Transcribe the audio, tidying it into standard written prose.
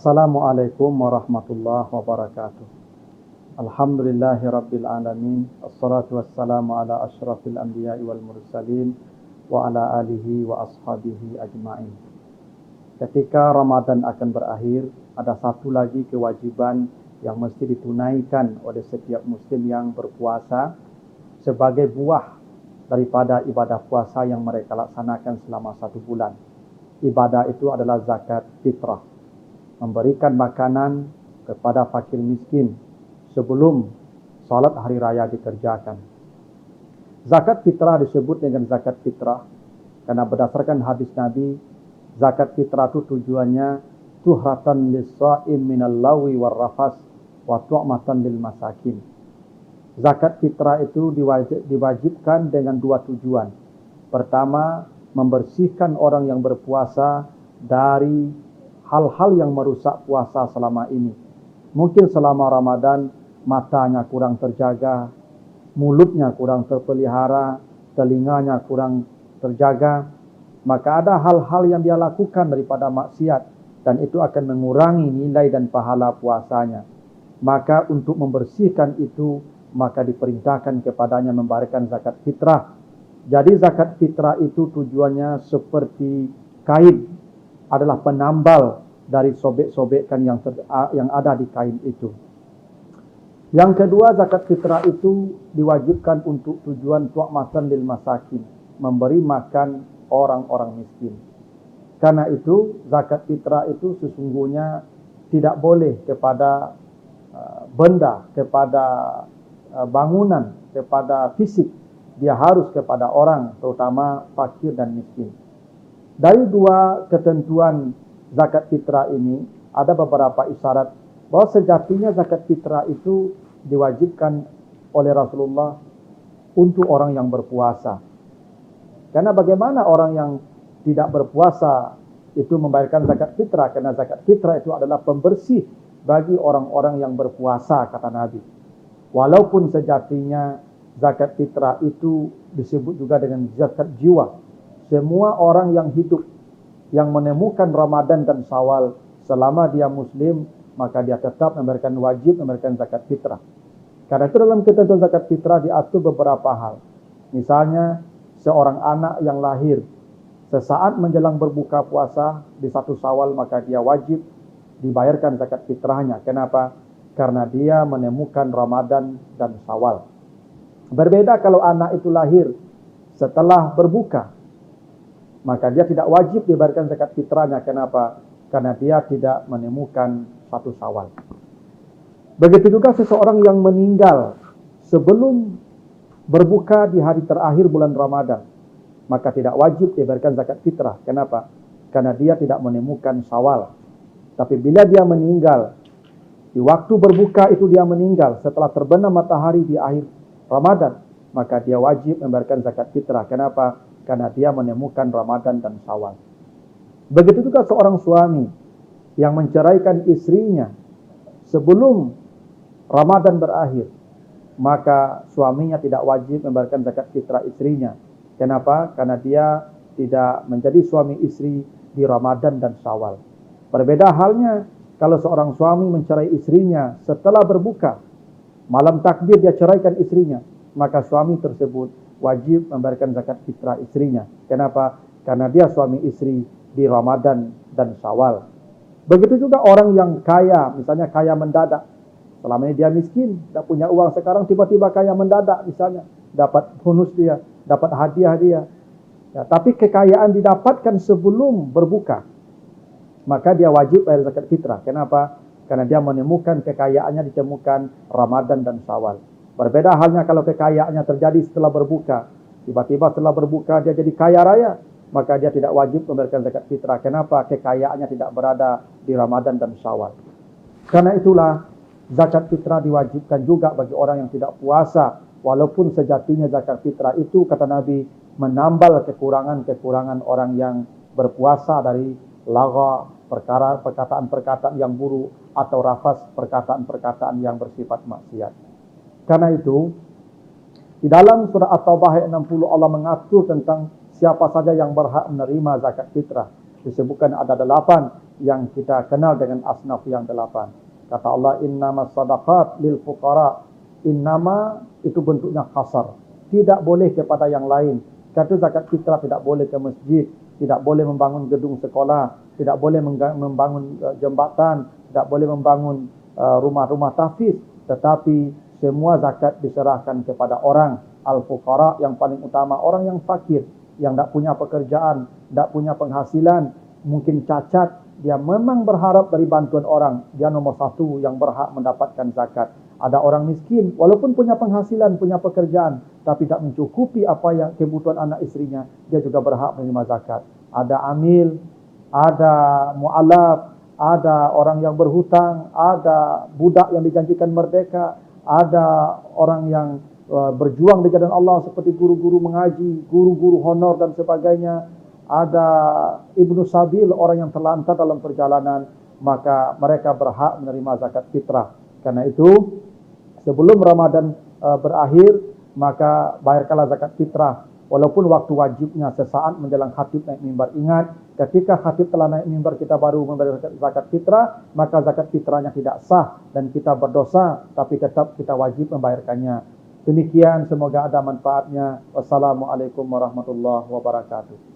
Assalamualaikum warahmatullahi wabarakatuh. Alhamdulillahi rabbil alamin. Assalatu wassalamu ala asyrafil anbiya'i wal mursalin wa ala alihi wa ashabihi ajma'in. Ketika Ramadan akan berakhir, ada satu lagi kewajiban yang mesti ditunaikan oleh setiap muslim yang berpuasa sebagai buah daripada ibadah puasa yang mereka laksanakan selama 1 bulan. Ibadah itu adalah zakat fitrah, memberikan makanan kepada fakir miskin sebelum salat hari raya dikerjakan. Zakat fitrah disebut dengan zakat fitrah karena berdasarkan hadis Nabi, zakat fitrah itu tujuannya tuhratan lis-sha'im minal lawi war rafas wa tu'matan lil masakin. Zakat fitrah itu diwajibkan dengan 2 tujuan. Pertama, membersihkan orang yang berpuasa dari hal-hal yang merusak puasa selama ini. Mungkin selama Ramadan matanya kurang terjaga, mulutnya kurang terpelihara, telinganya kurang terjaga, maka ada hal-hal yang dia lakukan daripada maksiat dan itu akan mengurangi nilai dan pahala puasanya. Maka untuk membersihkan itu, maka diperintahkan kepadanya membayarkan zakat fitrah. Jadi zakat fitrah itu tujuannya seperti kain, adalah penambal dari sobek-sobekan yang ada di kain itu. Yang kedua, zakat fitrah itu diwajibkan untuk tujuan tu'matan lil masakin, memberi makan orang-orang miskin. Karena itu zakat fitrah itu sesungguhnya tidak boleh kepada benda, kepada bangunan, kepada fisik. Dia harus kepada orang, terutama fakir dan miskin. Dari 2 ketentuan zakat fitrah ini, ada beberapa isyarat bahwa sejatinya zakat fitrah itu diwajibkan oleh Rasulullah untuk orang yang berpuasa. Karena bagaimana orang yang tidak berpuasa itu membayarkan zakat fitrah? Karena zakat fitrah itu adalah pembersih bagi orang-orang yang berpuasa, kata Nabi. Walaupun sejatinya zakat fitrah itu disebut juga dengan zakat jiwa. Semua orang yang hidup, yang menemukan Ramadan dan Syawal selama dia muslim, maka dia tetap wajib memberikan zakat fitrah. Karena itu dalam ketentuan zakat fitrah diatur beberapa hal. Misalnya seorang anak yang lahir sesaat menjelang berbuka puasa di 1 Syawal, maka dia wajib dibayarkan zakat fitrahnya. Kenapa? Karena dia menemukan Ramadan dan Syawal. Berbeda kalau anak itu lahir setelah berbuka, maka dia tidak wajib dibayarkan zakat fitrahnya. Kenapa? Karena dia tidak menemukan 1 Syawal. Begitu juga seseorang yang meninggal sebelum berbuka di hari terakhir bulan Ramadan, maka tidak wajib dibayarkan zakat fitrah. Kenapa? Karena dia tidak menemukan Syawal. Tapi bila dia meninggal di waktu berbuka itu, dia meninggal setelah terbenam matahari di akhir Ramadan, maka dia wajib membayarkan zakat fitrah. Kenapa? Karena dia menemukan Ramadan dan Syawal. Begitu juga seorang suami yang menceraikan istrinya sebelum Ramadan berakhir, maka suaminya tidak wajib membayarkan zakat fitrah istrinya. Kenapa? Karena dia tidak menjadi suami istri di Ramadan dan Syawal. Berbeda halnya kalau seorang suami mencerai istrinya setelah berbuka, malam takbir dia ceraikan istrinya, maka suami tersebut wajib membayarkan zakat fitrah istrinya. Kenapa? Karena dia suami istri di Ramadan dan Syawal. Begitu juga orang yang kaya, misalnya kaya mendadak. Selama ini dia miskin, tidak punya uang, sekarang tiba-tiba kaya mendadak, misalnya dapat bonus dia, dapat hadiah dia. Ya, tapi kekayaan didapatkan sebelum berbuka, maka dia wajib bayar zakat fitrah. Kenapa? Karena dia menemukan kekayaannya ditemukan Ramadan dan Syawal. Berbeda halnya kalau kekayaannya terjadi setelah berbuka. Tiba-tiba setelah berbuka dia jadi kaya raya, maka dia tidak wajib memberikan zakat fitrah. Kenapa? Kekayaannya tidak berada di Ramadan dan Syawal. Karena itulah zakat fitrah diwajibkan juga bagi orang yang tidak puasa. Walaupun sejatinya zakat fitrah itu, kata Nabi, menambal kekurangan-kekurangan orang yang berpuasa dari lagha, perkataan-perkataan yang buruk, atau rafas, perkataan-perkataan yang bersifat maksiat. Karena itu, di dalam surah At-Taubah ayat 60 Allah mengatur tentang siapa saja yang berhak menerima zakat fitrah. Disebutkan ada 8. yang kita kenal dengan asnaf yang 8. Kata Allah, innamas sadaqat lil fuqara. Innama itu bentuknya kasar. Tidak boleh kepada yang lain. Kata zakat fitrah tidak boleh ke masjid, tidak boleh membangun gedung sekolah, tidak boleh membangun jembatan, tidak boleh membangun rumah-rumah tahfiz, tetapi semua zakat diserahkan kepada orang al-fuqara, yang paling utama orang yang fakir, yang tidak punya pekerjaan, tidak punya penghasilan, mungkin cacat, dia memang berharap dari bantuan orang, dia nomor satu yang berhak mendapatkan zakat. Ada orang miskin, walaupun punya penghasilan, punya pekerjaan, tapi tak mencukupi apa yang kebutuhan anak istrinya, dia juga berhak menerima zakat. Ada amil, ada mu'alaf, ada orang yang berhutang, ada budak yang dijanjikan merdeka, ada orang yang berjuang di jalan Allah seperti guru-guru mengaji, guru-guru honor dan sebagainya, ada ibnu sabil, orang yang terlantar dalam perjalanan, maka mereka berhak menerima zakat fitrah. Karena itu sebelum Ramadan berakhir, maka bayarkanlah zakat fitrah. Walaupun waktu wajibnya sesaat menjelang khatib naik mimbar. Ingat, ketika khatib telah naik mimbar kita baru membayar zakat fitrah, maka zakat fitrahnya tidak sah dan kita berdosa, tapi tetap kita wajib membayarkannya. Demikian, semoga ada manfaatnya. Wassalamualaikum warahmatullahi wabarakatuh.